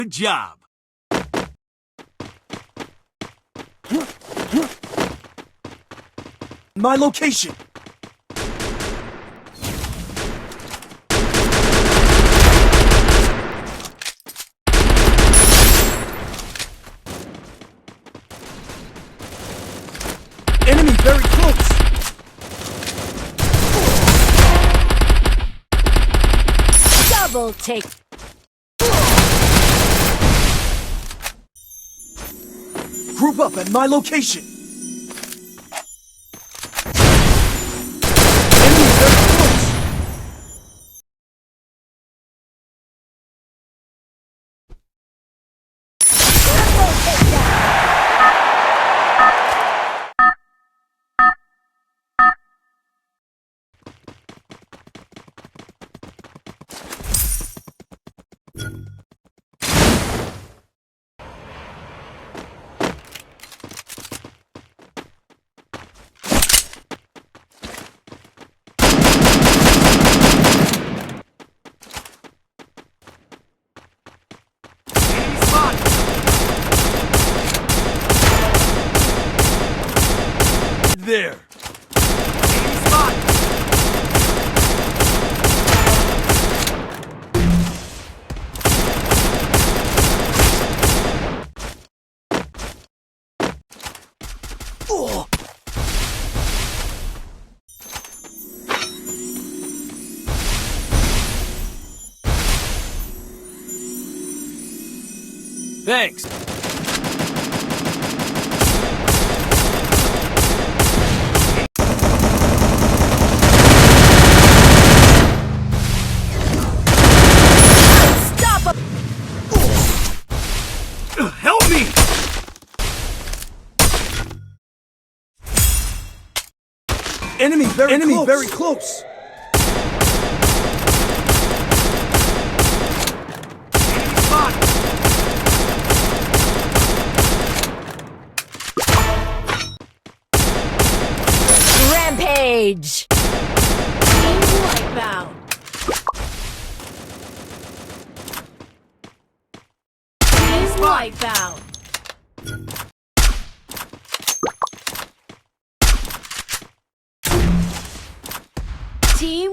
Good job. My location. Enemy very close. Double take. Group up at my location. Enemy very close. Triple takedown. There. Spot. Oh. Thanks. Stop. Help me! Enemy very close. Spot. Rampage. Team wipeout. Team wipeout. Team